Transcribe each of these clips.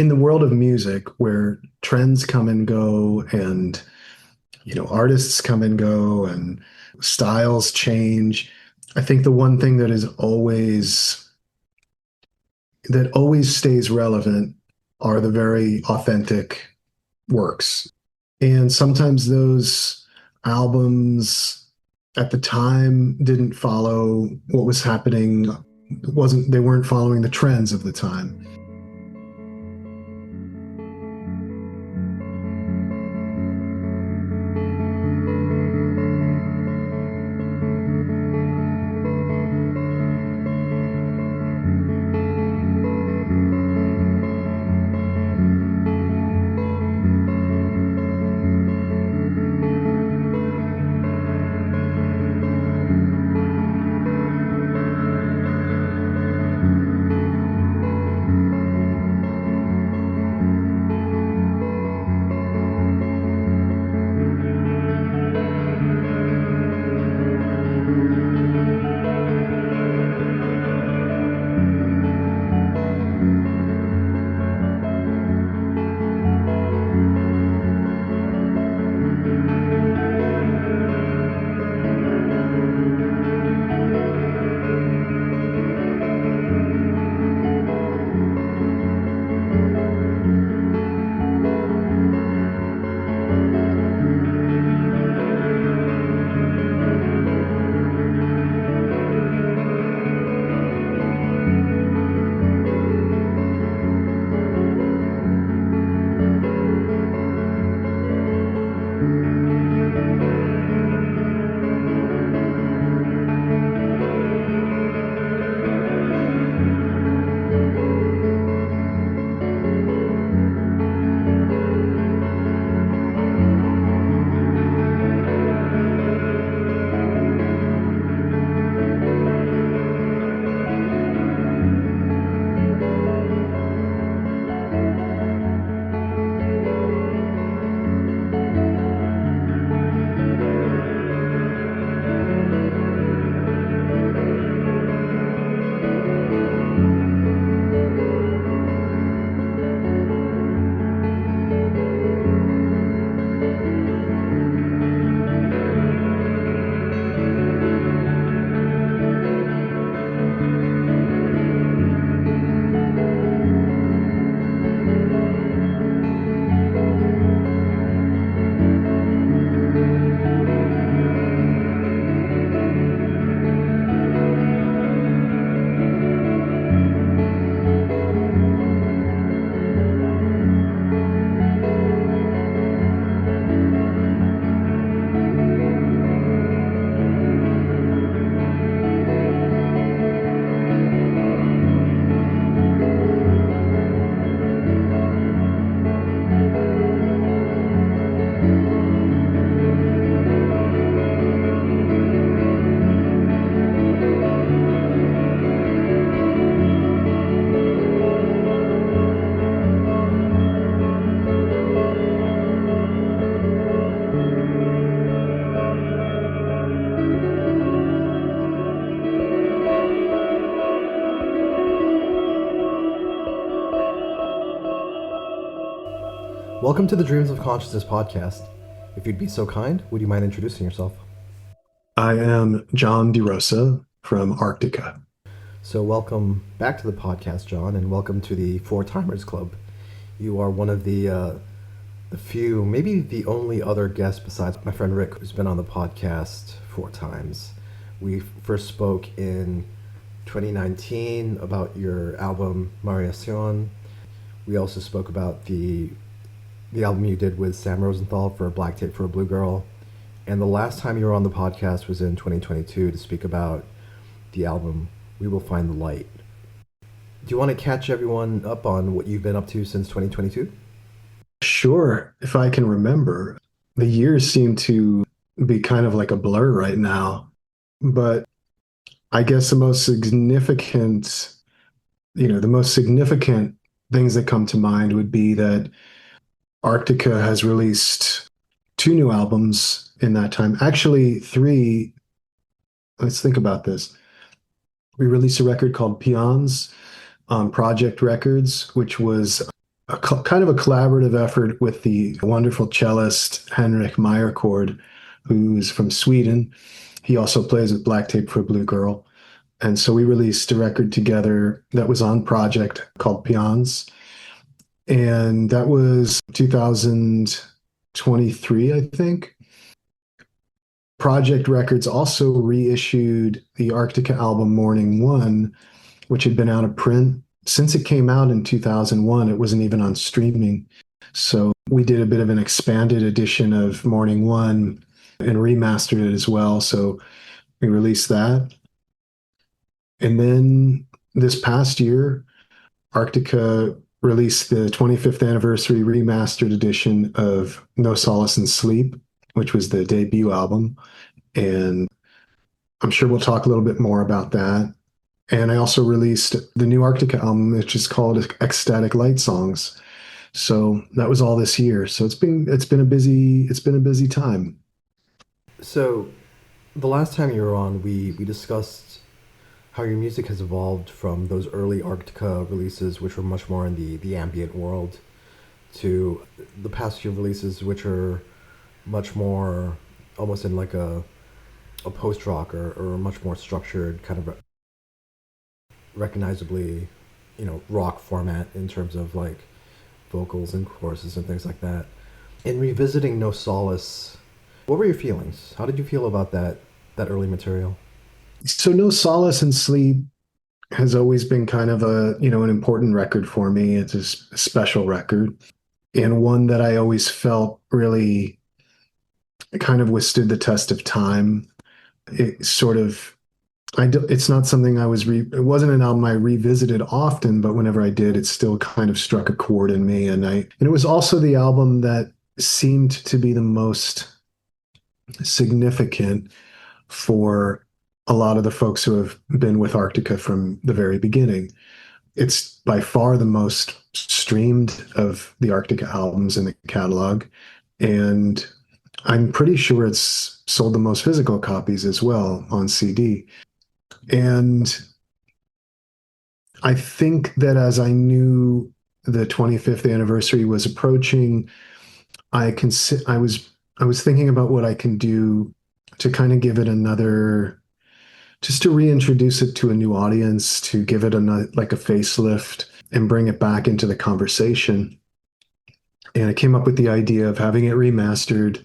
in the world of music where trends come and go and artists come and go and styles change, I think the one thing that always stays relevant are the very authentic works. And sometimes those albums at the time didn't follow what was happening. They weren't following the trends of the time. Welcome to the Dreams of Consciousness podcast. If you'd be so kind, would you mind introducing yourself? I am Jon DeRosa from Aarktica. So welcome back to the podcast, John, and welcome to the Four Timers Club. You are one of the few, maybe the only other guest besides my friend Rick, who's been on the podcast 4 times. We first spoke in 2019 about your album Mariación. We also spoke about the album you did with Sam Rosenthal for Black Tape for a Blue Girl. And the last time you were on the podcast was in 2022 to speak about the album We Will Find the Light. Do you want to catch everyone up on what you've been up to since 2022? Sure, if I can remember. The years seem to be kind of like a blur right now. But I guess the most significant things that come to mind would be that Aarktica has released 2 new albums in that time. Actually, 3. Let's think about this. We released a record called Peons on Project Records, which was kind of a collaborative effort with the wonderful cellist Henrik Meyercord, who's from Sweden. He also plays with Black Tape for Blue Girl. And so we released a record together that was on project called Peons. And that was 2023, I think. Project Records also reissued the Aarktica album Morning One, which had been out of print. Since it came out in 2001, it wasn't even on streaming. So we did a bit of an expanded edition of Morning One and remastered it as well. So we released that. And then this past year, Aarktica released the 25th anniversary remastered edition of No Solace in Sleep, which was the debut album. And I'm sure we'll talk a little bit more about that. And I also released the new Aarktica album, which is called Ecstatic Lightsongs. So that was all this year. So it's been a busy time. So, the last time you were on, we discussed how your music has evolved from those early Aarktica releases, which were much more in the ambient world, to the past few releases, which are much more almost in like a post rock or a much more structured, kind of recognizably, rock format in terms of like vocals and choruses and things like that. In revisiting No Solace, what were your feelings? How did you feel about that early material? So No Solace in Sleep has always been kind of an important record for me. It's a special record and one that I always felt really kind of withstood the test of time. It sort of it's not something it wasn't an album I revisited often, but whenever I did, it still kind of struck a chord in me. And it was also the album that seemed to be the most significant for a lot of the folks who have been with Aarktica from the very beginning. It's by far the most streamed of the Aarktica albums in the catalog. And I'm pretty sure it's sold the most physical copies as well on CD. And I think that as I knew the 25th anniversary was approaching, I was thinking about what I can do to kind of give it another, just to reintroduce it to a new audience, to give it like a facelift and bring it back into the conversation. And I came up with the idea of having it remastered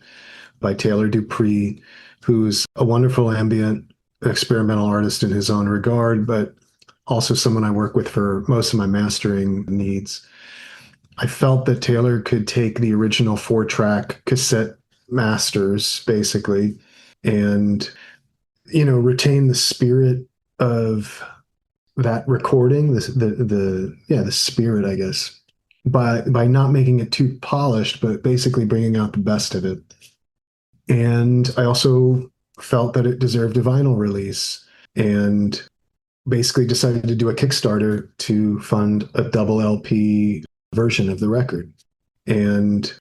by Taylor Dupree, who's a wonderful ambient experimental artist in his own regard, but also someone I work with for most of my mastering needs. I felt that Taylor could take the original 4-track cassette masters, basically, and retain the spirit of that recording, the spirit, I guess, by not making it too polished, but basically bringing out the best of it. And I also felt that it deserved a vinyl release and basically decided to do a Kickstarter to fund a double LP version of the record. And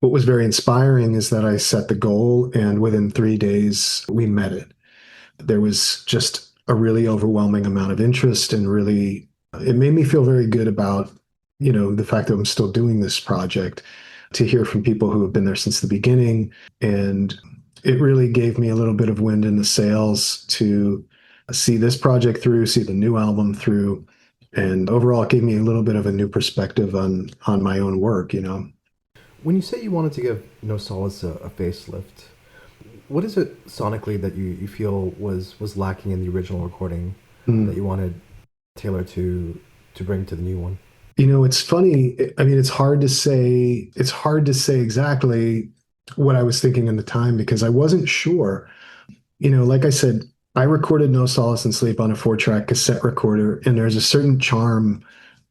what was very inspiring is that I set the goal, and within 3 days, we met it. There was just a really overwhelming amount of interest, and really, it made me feel very good about, the fact that I'm still doing this project, to hear from people who have been there since the beginning. And it really gave me a little bit of wind in the sails to see this project through, see the new album through. And overall, it gave me a little bit of a new perspective on my own work. When you say you wanted to give No Solace a facelift, what is it sonically that you feel was lacking in the original recording that you wanted Taylor to bring to the new one? It's funny. I mean, it's hard to say. It's hard to say exactly what I was thinking in the time because I wasn't sure. Like I said, I recorded No Solace in Sleep on a 4-track cassette recorder, and there's a certain charm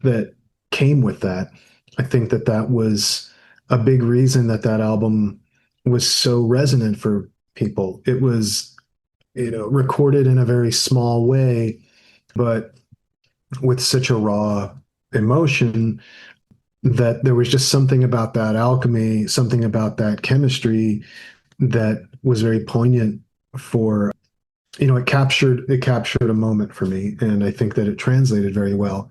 that came with that. I think that was a big reason that album was so resonant for people. It was, recorded in a very small way, but with such a raw emotion that there was just something about that alchemy, something about that chemistry that was very poignant for, it captured a moment for me. And I think that it translated very well.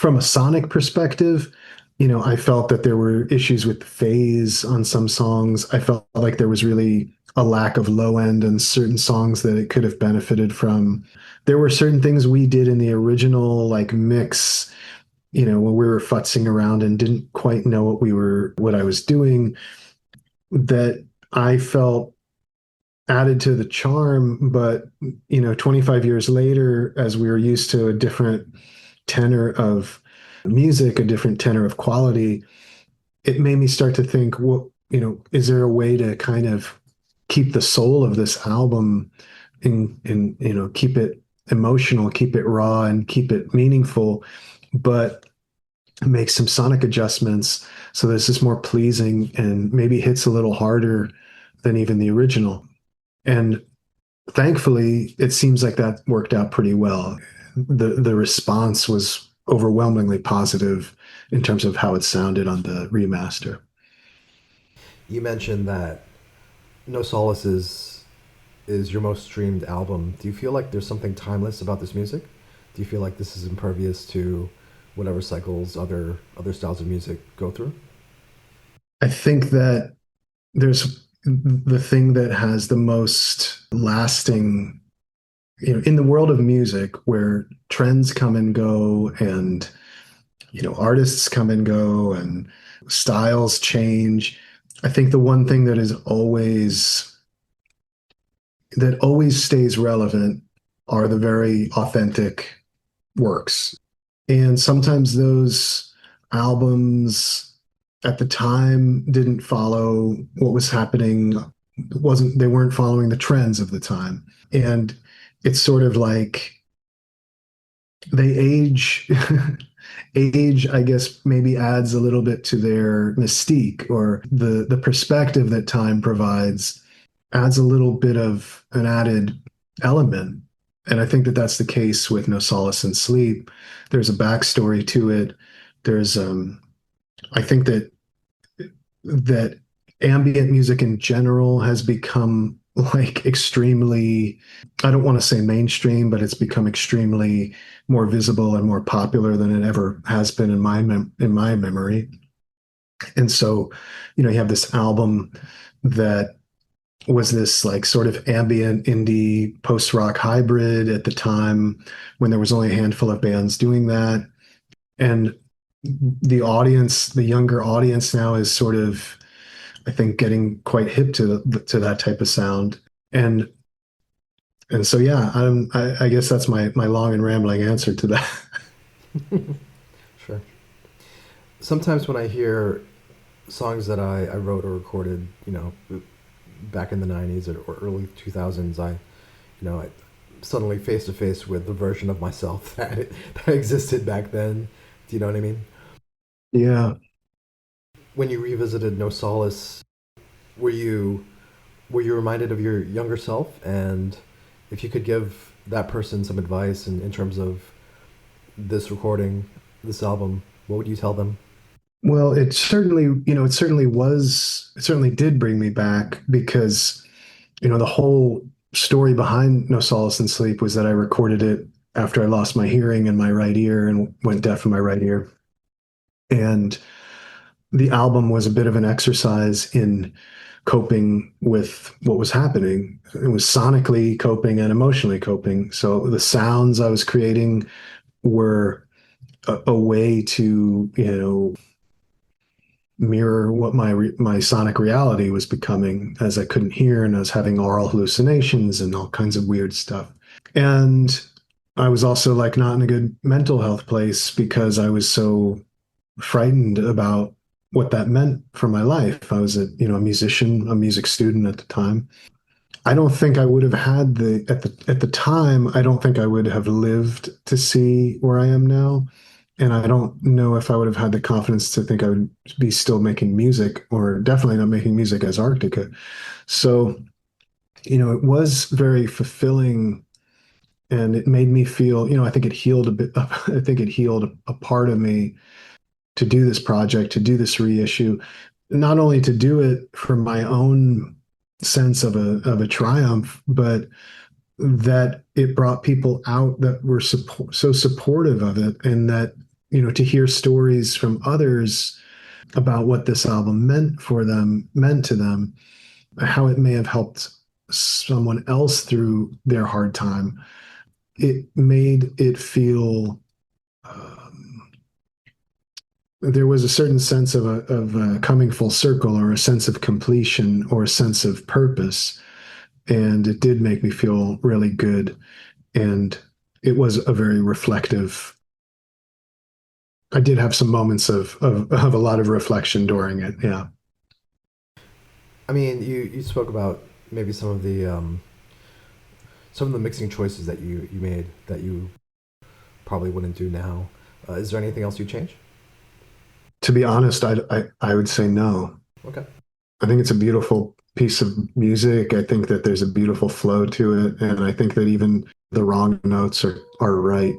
from a sonic perspective, I felt that there were issues with the phase on some songs. I felt like there was really a lack of low end in certain songs that it could have benefited from. There were certain things we did in the original like mix, when we were futzing around and didn't quite know what I was doing, that I felt added to the charm. But 25 years later, as we were used to a different tenor of music, a different tenor of quality, it made me start to think, well, is there a way to kind of keep the soul of this album and keep it emotional, keep it raw, and keep it meaningful, but make some sonic adjustments so this is more pleasing and maybe hits a little harder than even the original. And thankfully, it seems like that worked out pretty well. The response was overwhelmingly positive in terms of how it sounded on the remaster. You mentioned that No Solace is your most streamed album. Do you feel like there's something timeless about this music? Do you feel like this is impervious to whatever cycles other styles of music go through? I think that there's the thing that has the most lasting, in the world of music where trends come and go and, artists come and go and styles change. I think the one thing that always stays relevant are the very authentic works. And sometimes those albums at the time didn't follow what was happening, they weren't following the trends of the time. And it's sort of like they age. Age, I guess, maybe adds a little bit to their mystique, or the perspective that time provides adds a little bit of an added element. And I think that that's the case with No Solace in Sleep. There's a backstory to it. There's I think that ambient music in general has become like extremely, I don't want to say mainstream, but it's become extremely more visible and more popular than it ever has been in my memory. And so, you have this album that was this like sort of ambient indie post-rock hybrid at the time when there was only a handful of bands doing that. And the younger audience now is sort of, I think, getting quite hip to that type of sound. And so yeah, I guess that's my long and rambling answer to that. Sure. Sometimes when I hear songs that I wrote or recorded, back in the 90s or early 2000s, I suddenly face to face with the version of myself that existed back then. Do you know what I mean? Yeah. When you revisited No Solace, were you reminded of your younger self? And if you could give that person some advice in terms of this recording, this album, what would you tell them? Well, it certainly did bring me back because, the whole story behind No Solace in Sleep was that I recorded it after I lost my hearing in my right ear and went deaf in my right ear. And the album was a bit of an exercise in coping with what was happening. It was sonically coping and emotionally coping. So the sounds I was creating were a way to, mirror what my sonic reality was becoming as I couldn't hear and I was having oral hallucinations and all kinds of weird stuff. And I was also like not in a good mental health place because I was so frightened about what that meant for my life. I was a musician, a music student at the time. I don't think I would have had at the time, I don't think I would have lived to see where I am now. And I don't know if I would have had the confidence to think I would be still making music, or definitely not making music as Aarktica. So, it was very fulfilling, and it made me feel, I think it healed a bit. I think it healed a part of me to do this project, to do this reissue, not only to do it for my own sense of a triumph, but that it brought people out that were so supportive of it, and that to hear stories from others about what this album meant to them, how it may have helped someone else through their hard time. It made it feel there was a certain sense of coming full circle, or a sense of completion, or a sense of purpose. And it did make me feel really good. And it was a very reflective. I did have some moments of a lot of reflection during it. Yeah. I mean, you spoke about maybe some of the mixing choices that you made that you probably wouldn't do now. Is there anything else you change? To be honest, I would say no. Okay. I think it's a beautiful piece of music. I think that there's a beautiful flow to it, and I think that even the wrong notes are right.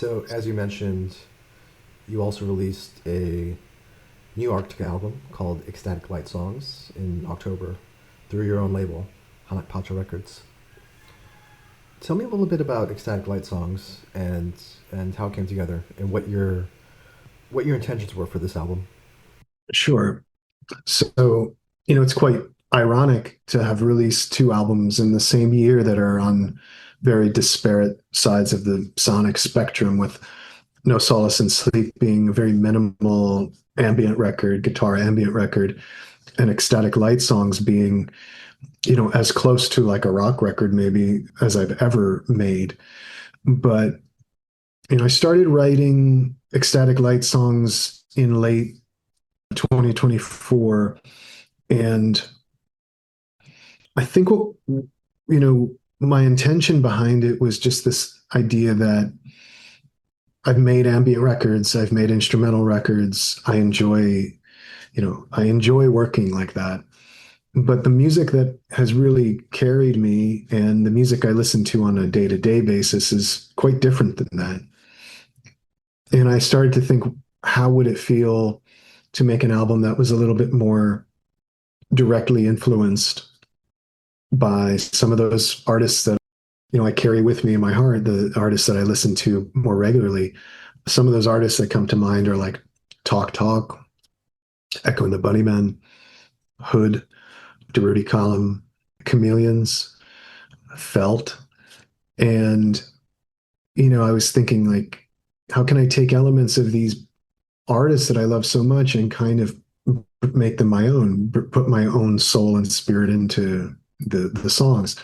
So, as you mentioned, you also released a new Aarktica album called Ecstatic Lightsongs in October through your own label, Hanak Pacha Records. Tell me a little bit about Ecstatic Lightsongs and how it came together and what your intentions were for this album. Sure. So, it's quite ironic to have released two albums in the same year that are on very disparate sides of the sonic spectrum, with No Solace and Sleep being a very minimal ambient record, guitar ambient record, and Ecstatic Light Songs being, as close to like a rock record maybe as I've ever made. But, I started writing Ecstatic Light Songs in late 2024. And I think my intention behind it was just this idea that I've made ambient records, I've made instrumental records. I enjoy working like that. But the music that has really carried me and the music I listen to on a day-to-day basis is quite different than that. And I started to think, how would it feel to make an album that was a little bit more directly influenced by some of those artists that I carry with me in my heart, the artists that I listen to more regularly. Some of those artists that come to mind are like Talk Talk, Echo and the Bunnymen, Hood, Durruti Column, Chameleons, Felt. And, I was thinking, like, how can I take elements of these artists that I love so much and kind of make them my own, put my own soul and spirit into the songs.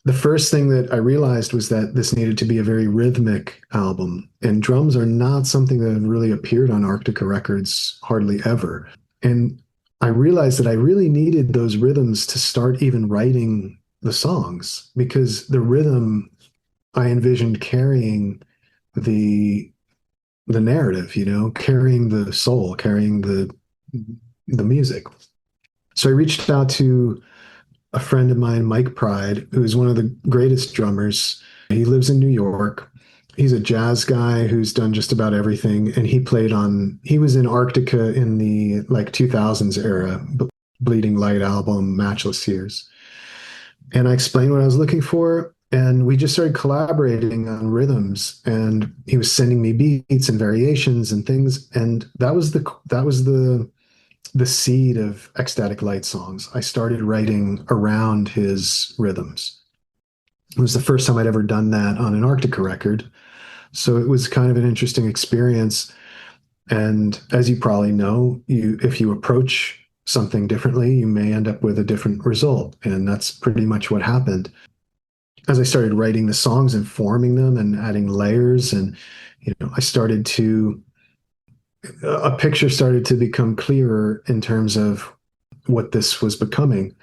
The first thing that I realized was that this needed to be a very rhythmic album, and drums are not something that have really appeared on Aarktica Records hardly ever. And I realized that I really needed those rhythms to start even writing the songs, because the rhythm I envisioned carrying the narrative, carrying the soul, carrying the music. So I reached out to a friend of mine, Mike Pride, who's one of the greatest drummers. He lives in New York. He's a jazz guy who's done just about everything. And he was in Aarktica in the like 2000s era, Bleeding Light album, Matchless Years. And I explained what I was looking for. And we just started collaborating on rhythms. And he was sending me beats and variations and things. And that was the seed of Ecstatic Light Songs. I started writing around his rhythms. It was the first time I'd ever done that on an Aarktica record. So it was kind of an interesting experience. And as you probably know, if you approach something differently, you may end up with a different result. And that's pretty much what happened. As I started writing the songs and forming them and adding layers, and I started to a picture started to become clearer in terms of what this was becoming.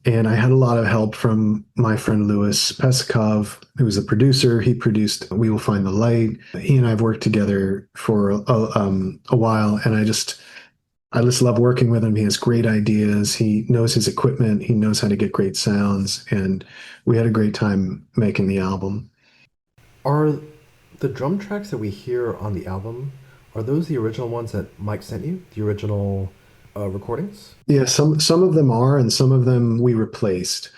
And I had a lot of help from my friend Louis Peskov, who was the producer. He produced We Will Find the Light. He and I have worked together for a while, and I just love working with him. He has great ideas. He knows his equipment. He knows how to get great sounds, and we had a great time making the album. Are the drum tracks that we hear on the album, are those the original ones that Mike sent you? The original recordings? Yeah, some of them are, and some of them we replaced.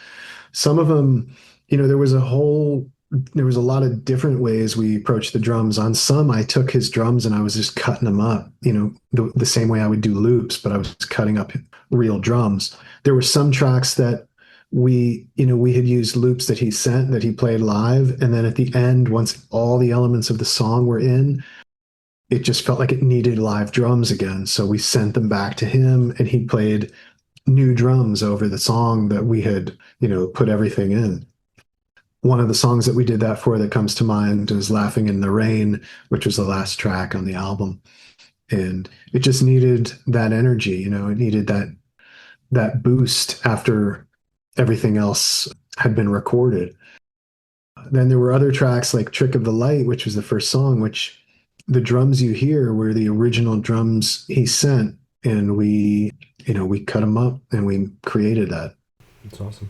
Some of them, there was a lot of different ways we approached the drums. On some, I took his drums and I was just cutting them up, the same way I would do loops, but I was cutting up real drums. There were some tracks that we had used loops that he sent, that he played live, and then at the end, once all the elements of the song were in, it just felt like it needed live drums again. So we sent them back to him, and he played new drums over the song that we had, put everything in. One of the songs that we did that for that comes to mind was Laughing in the Rain, which was the last track on the album. And it just needed that energy, it needed that boost after everything else had been recorded. Then there were other tracks like Trick of the Light, which was the first song, which the drums you hear were the original drums he sent. And we cut them up and we created that. That's awesome.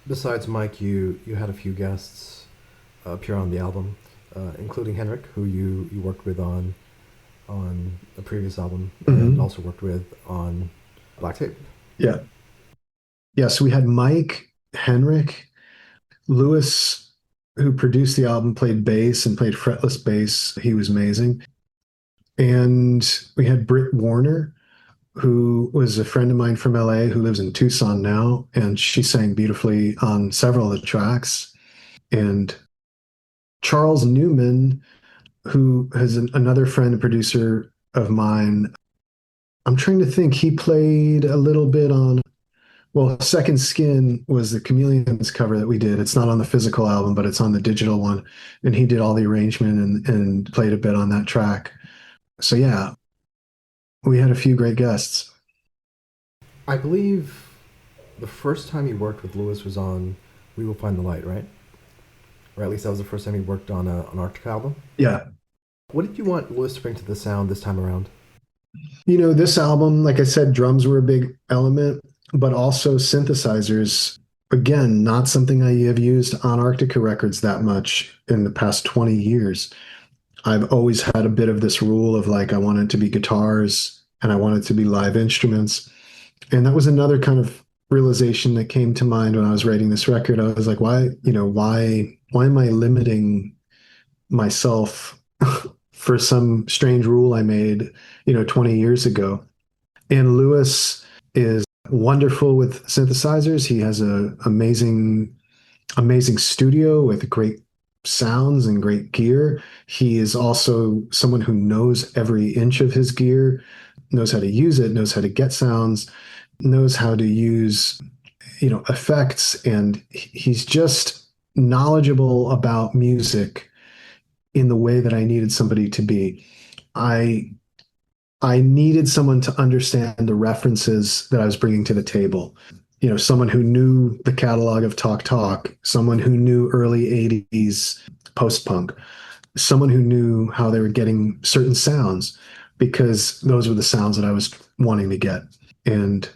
Besides Mike, you had a few guests appear on the album. including Henrik, who you worked with on a previous album and Hmm. also worked with on Black Tape. Yeah. Yeah. So we had Mike, Henrik, Lewis, who produced the album, played bass and played fretless bass. He was amazing. And we had Britt Warner, who was a friend of mine from LA who lives in Tucson now. And she sang beautifully on several of the tracks. And Charles Newman, who is another friend and producer of mine. I'm trying to think. He played a little bit on, well, Second Skin was the Chameleons cover that we did. It's not on the physical album, but it's on the digital one. And he did all the arrangement and played a bit on that track. So yeah, we had a few great guests. I believe the first time you worked with Lewis was on We Will Find the Light, right? Or at least that was the first time you worked on an Arctic album. Yeah. What did you want Lewis to bring to the sound this time around? This album, like I said, drums were a big element, but also synthesizers. Again, not something I have used on Arctica records that much in the past 20 years. I've always had a bit of this rule of like, I want it to be guitars and I want it to be live instruments. And that was another kind of realization that came to mind when I was writing this record. I was like, why am I limiting myself for some strange rule I made, 20 years ago? And Lewis is wonderful with synthesizers. He has a amazing studio with great sounds and great gear. He is also someone who knows every inch of his gear, knows how to use it, knows how to get sounds, knows how to use, effects, and he's just knowledgeable about music in the way that I needed somebody to be. I I needed someone to understand the references that I was bringing to the table. Someone who knew the catalog of Talk Talk, someone who knew early 80s post-punk, someone who knew how they were getting certain sounds because those were the sounds that I was wanting to get. And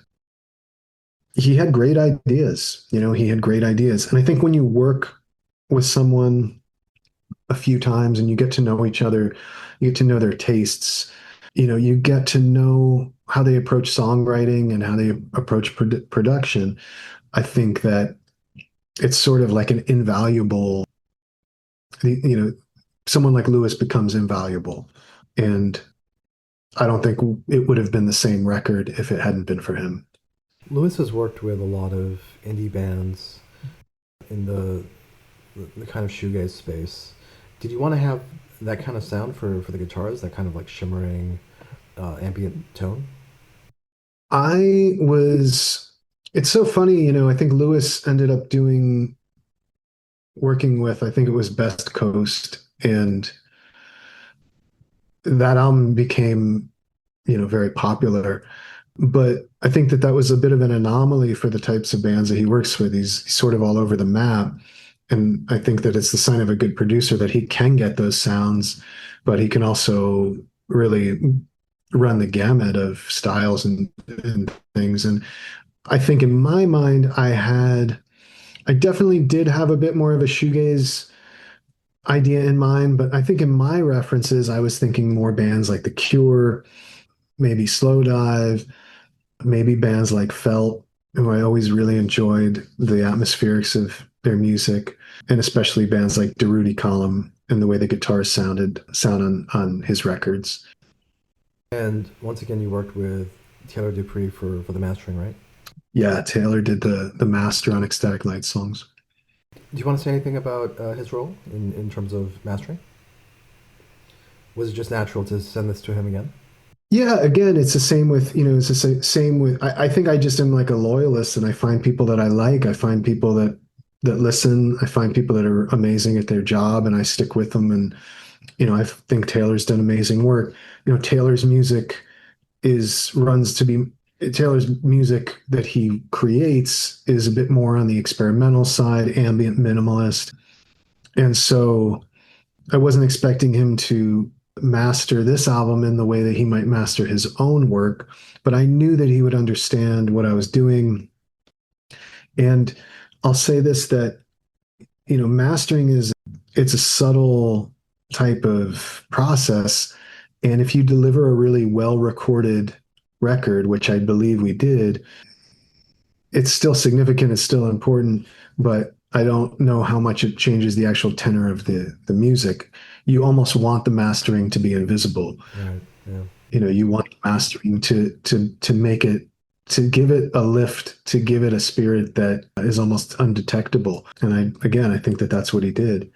he had great ideas. He had great ideas. And I think when you work with someone a few times and you get to know each other, you get to know their tastes, you get to know how they approach songwriting and how they approach production. I think that it's sort of like an invaluable, you know, someone like Lewis becomes invaluable. And I don't think it would have been the same record if it hadn't been for him. Lewis has worked with a lot of indie bands in the kind of shoegaze space. Did you want to have that kind of sound for the guitars, that kind of like shimmering ambient tone? I was, it's so funny, I think Lewis ended up working with, I think it was Best Coast, and that album became, very popular. But I think that that was a bit of an anomaly for the types of bands that he works with. He's sort of all over the map. And I think that it's the sign of a good producer that he can get those sounds, but he can also really run the gamut of styles and things. And I think in my mind, I definitely did have a bit more of a shoegaze idea in mind, but I think in my references, I was thinking more bands like The Cure, maybe Slow Dive, maybe bands like Felt, who I always really enjoyed the atmospherics of their music, and especially bands like Durutti Column and the way the guitars sound on his records. And once again, you worked with Taylor Dupree for the mastering, right? Yeah, Taylor did the master on Ecstatic Lightsongs. Do you want to say anything about his role in terms of mastering? Was it just natural to send this to him again? Yeah, again, it's the same with, it's the same with, I think I just am like a loyalist and I find people that I like. I find people that listen. I find people that are amazing at their job and I stick with them. And, I think Taylor's done amazing work. Taylor's music runs to be Taylor's music that he creates is a bit more on the experimental side, ambient minimalist. And so I wasn't expecting him to master this album in the way that he might master his own work, but I knew that he would understand what I was doing. And I'll say this, that, mastering it's a subtle type of process. And if you deliver a really well recorded record, which I believe we did, it's still significant, it's still important, but I don't know how much it changes the actual tenor of the music. You almost want the mastering to be invisible. Right. Yeah. You want mastering to make it, to give it a lift, to give it a spirit that is almost undetectable. And I think that that's what he did.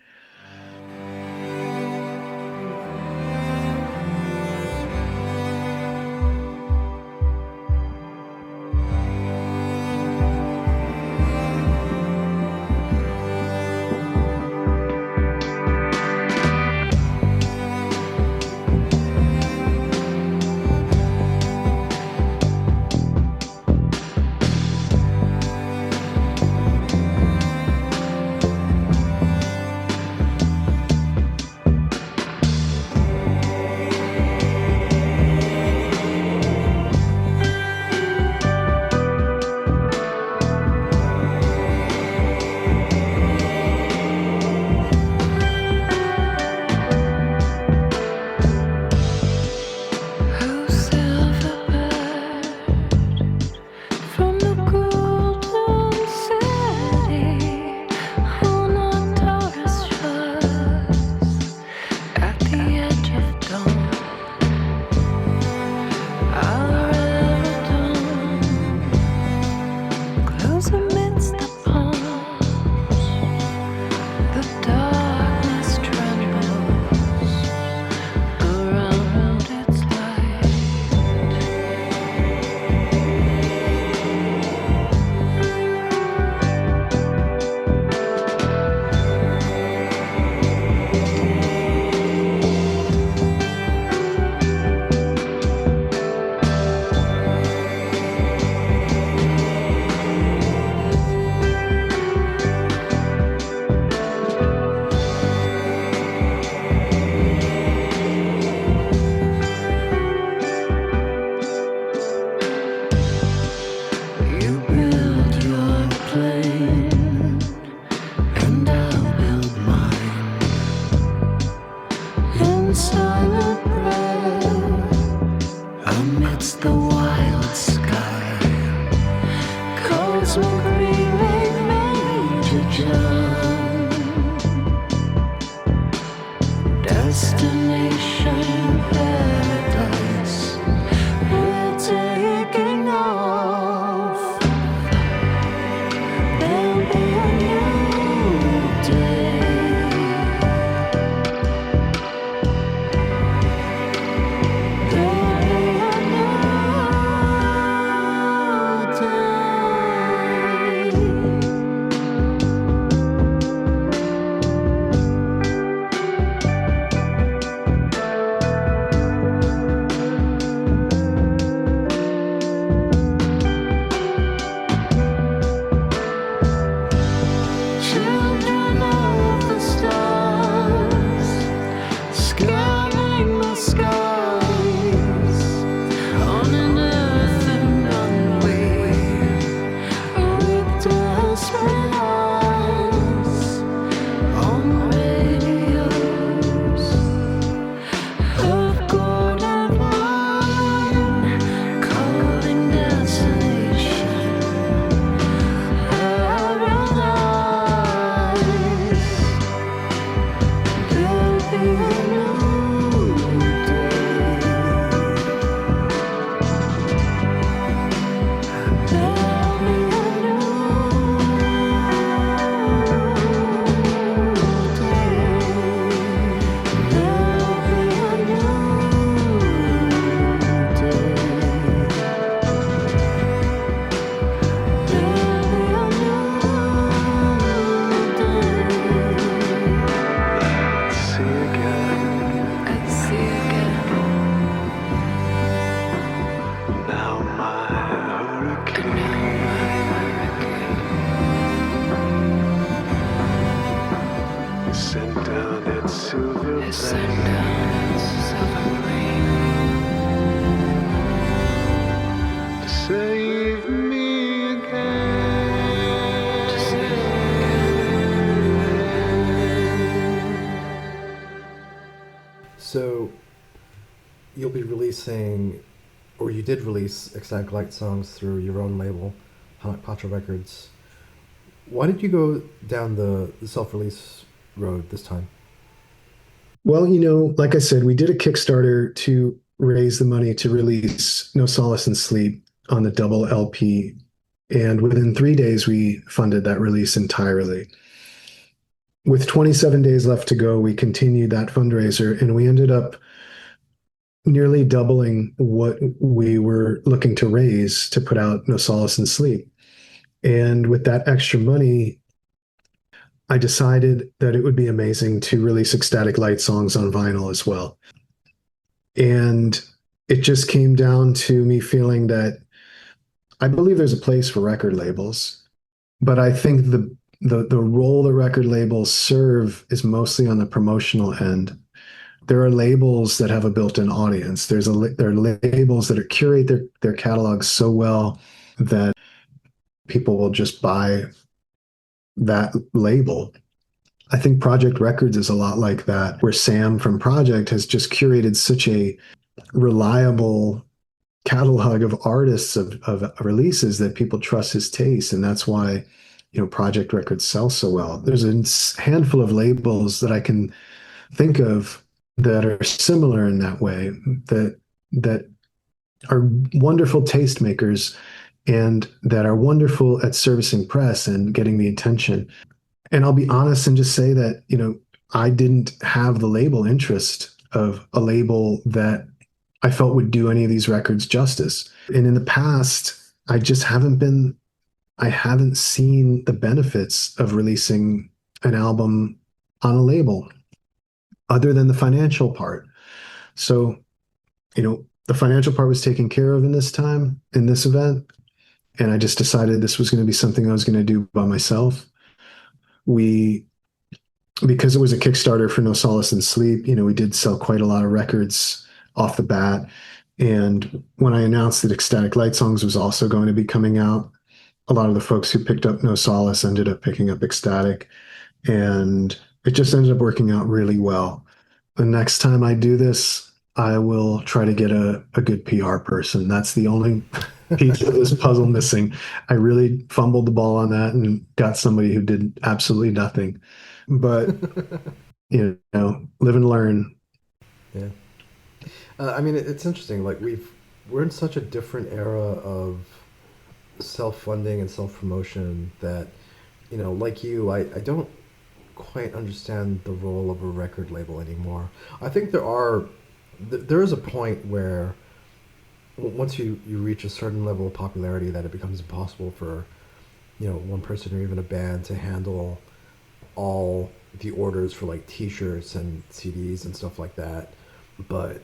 releasing, or you did release Ecstatic Lightsongs through your own label, Pacha Records. Why did you go down the self-release road this time? Well, like I said, we did a Kickstarter to raise the money to release No Solace and Sleep on the double LP. And within 3 days, we funded that release entirely. With 27 days left to go, we continued that fundraiser and we ended up nearly doubling what we were looking to raise to put out No Solace and Sleep. And with that extra money, I decided that it would be amazing to release Ecstatic Lightsongs on vinyl as well. And it just came down to me feeling that I believe there's a place for record labels, but I think the role that record labels serve is mostly on the promotional end. There are labels that have a built-in audience. There are labels that curate their catalogs so well that people will just buy that label. I think Project Records is a lot like that, where Sam from Project has just curated such a reliable catalog of artists of releases that people trust his taste. And that's why, Project Records sells so well. There's a handful of labels that I can think of that are similar in that way, that are wonderful tastemakers and that are wonderful at servicing press and getting the attention. And I'll be honest and just say that, I didn't have the label interest of a label that I felt would do any of these records justice. And in the past, I haven't seen the benefits of releasing an album on a label other than the financial part. So, the financial part was taken care of in this event. And I just decided this was going to be something I was going to do by myself. We, because it was a Kickstarter for No Solace and Sleep, we did sell quite a lot of records off the bat. And when I announced that Ecstatic Lightsongs was also going to be coming out, a lot of the folks who picked up No Solace ended up picking up Ecstatic. And it just ended up working out really well. The next time I do this, I will try to get a good PR person. That's the only piece of this puzzle missing. I really fumbled the ball on that and got somebody who did absolutely nothing. But, live and learn. Yeah. I mean, it's interesting. Like we're in such a different era of self-funding and self-promotion that, like you, I don't quite understand the role of a record label anymore. I think there is a point where once you reach a certain level of popularity that it becomes impossible for, one person or even a band to handle all the orders for like t-shirts and CDs and stuff like that. But,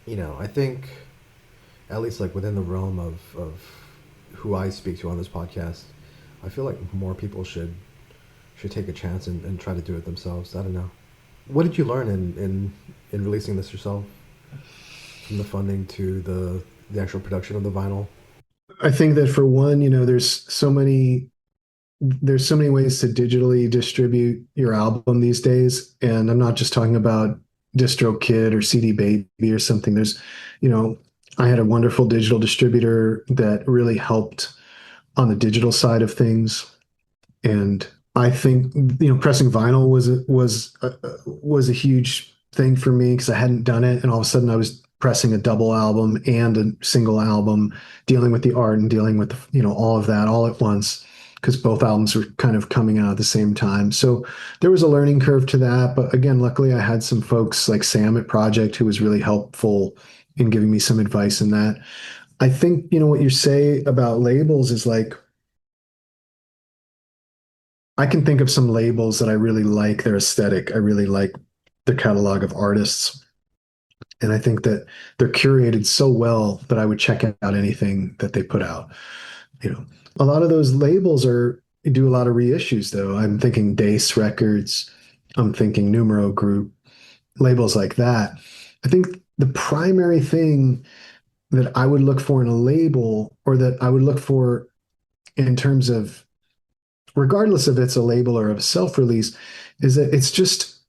I think at least like within the realm of who I speak to on this podcast, I feel like more people should take a chance and try to do it themselves. I don't know. What did you learn in releasing this yourself? From the funding to the actual production of the vinyl? I think that for one, there's so many ways to digitally distribute your album these days. And I'm not just talking about DistroKid or CD Baby or something. I had a wonderful digital distributor that really helped on the digital side of things. And I think, pressing vinyl was a huge thing for me because I hadn't done it. And all of a sudden I was pressing a double album and a single album, dealing with the art and dealing with, all of that all at once, because both albums were kind of coming out at the same time. So there was a learning curve to that. But again, luckily I had some folks like Sam at Project who was really helpful in giving me some advice in that. I think, what you say about labels is like, I can think of some labels that I really like their aesthetic. I really like the catalog of artists. And I think that they're curated so well that I would check out anything that they put out. A lot of those labels do a lot of reissues though. I'm thinking Dace Records. I'm thinking Numero Group, labels like that. I think the primary thing that I would look for in a label, or that I would look for in terms of, regardless if it's a label or a self-release, is that it's just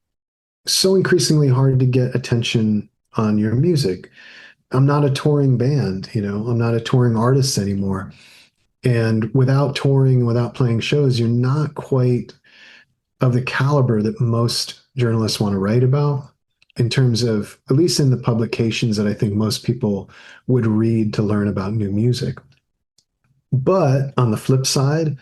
so increasingly hard to get attention on your music. I'm not a touring band, I'm not a touring artist anymore. And without touring, without playing shows, you're not quite of the caliber that most journalists want to write about in terms of, at least in the publications that I think most people would read to learn about new music. But on the flip side,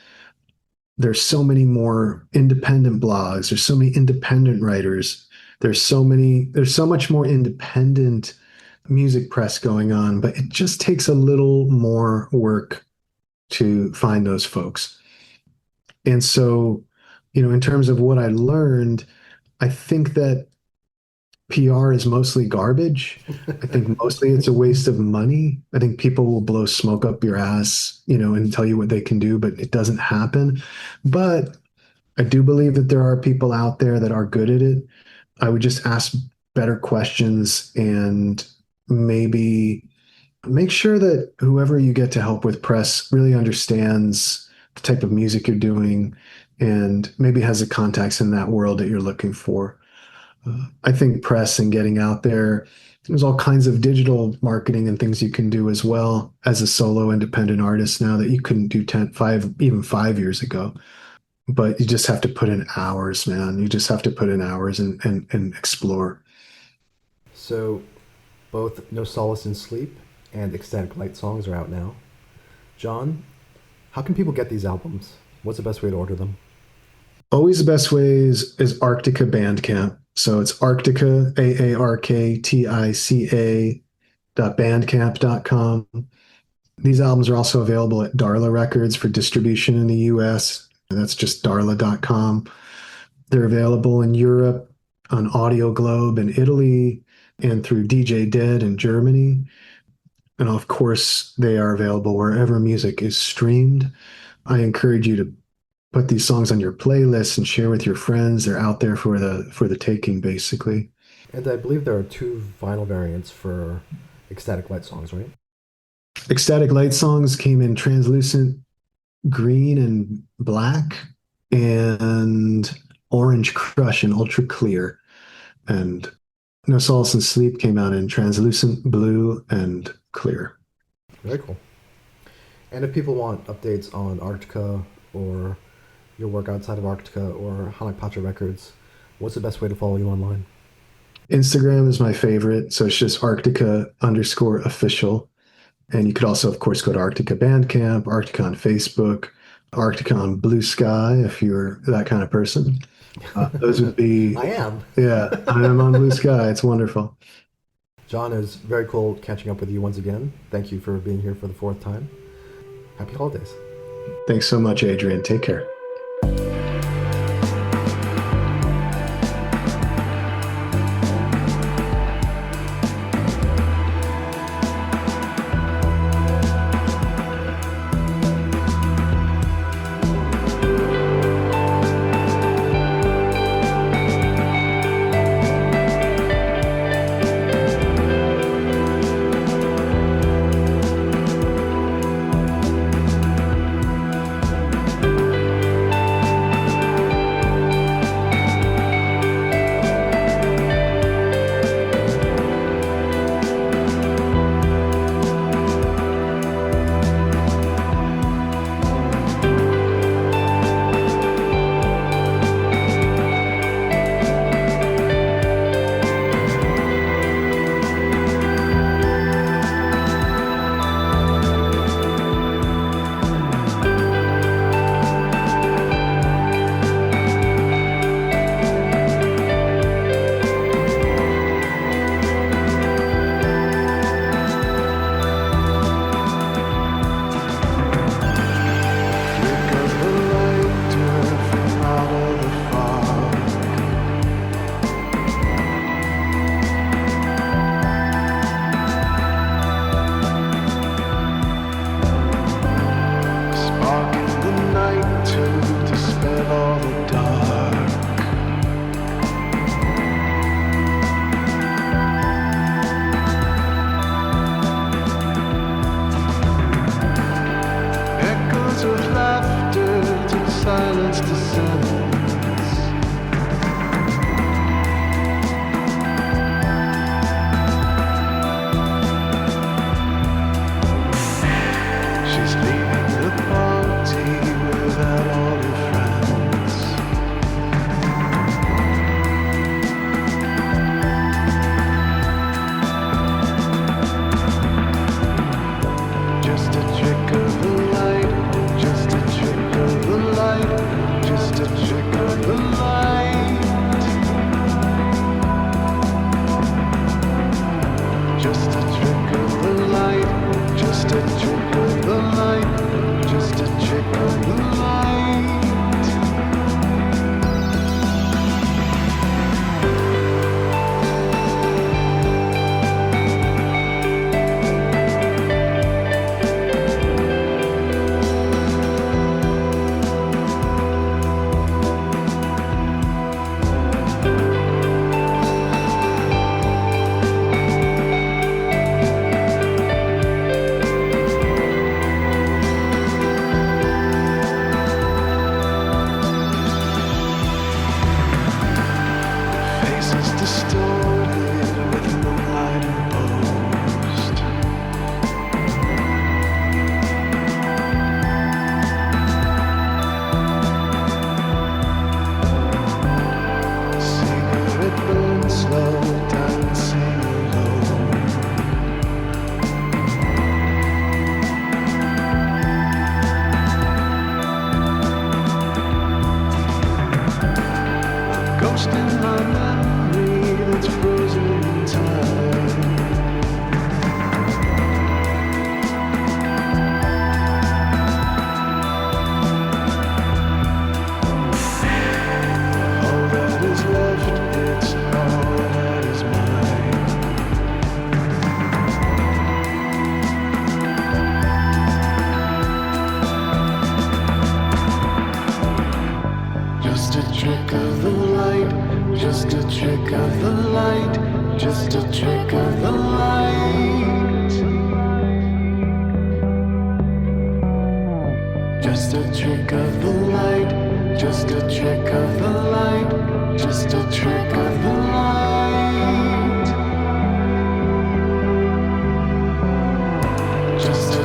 there's so many more independent blogs, there's so many independent writers, there's so much more independent music press going on, but it just takes a little more work to find those folks. And so, in terms of what I learned, I think that PR is mostly garbage. I think mostly it's a waste of money. I think people will blow smoke up your ass, and tell you what they can do, but it doesn't happen. But I do believe that there are people out there that are good at it. I would just ask better questions and maybe make sure that whoever you get to help with press really understands the type of music you're doing and maybe has the contacts in that world that you're looking for. I think press and getting out there, there's all kinds of digital marketing and things you can do as well as a solo independent artist now that you couldn't do 10, 5, even 5 years ago. But you just have to put in hours, man. You just have to put in hours and explore. So, both No Solace in Sleep and Ecstatic Lightsongs are out now. Jon, how can people get these albums? What's the best way to order them? Always the best way is Aarktica Bandcamp. So it's Aarktica, Aarktica .bandcamp.com. These albums are also available at Darla Records for distribution in the US. And that's just darla.com. They're available in Europe on Audio Globe in Italy and through DJ Dead in Germany. And of course, they are available wherever music is streamed. I encourage you to put these songs on your playlist and share with your friends. They're out there for the taking, basically. And I believe there are two vinyl variants for Ecstatic Lightsongs, right? Ecstatic Lightsongs came in translucent green and black, and orange crush and ultra clear. And No Solace in Sleep came out in translucent blue and clear. Very cool. And if people want updates on Aarktica or your work outside of Aarktica or Hanakpacha Records, what's the best way to follow you online? Instagram is my favorite. So it's just Aarktica_official. And you could also, of course, go to Aarktica Bandcamp, Aarktica on Facebook, Aarktica on Blue Sky, if you're that kind of person. Those would be. I am. Yeah, I am on Blue Sky. It's wonderful. Jon, it was very cool catching up with you once again. Thank you for being here for the fourth time. Happy holidays. Thanks so much, Adrian. Take care. a trick of the light, just a trick of the light. Faces distorted with no light imposed. Cigarette burn slow, dancing alone. Ghost in my memory that's frozen in time. All that is left, it's all that is mine. Just a trick of the light, just a trick of the light, just a trick of the light. Just a trick of the light, just a trick of the light, just a trick of the light. Just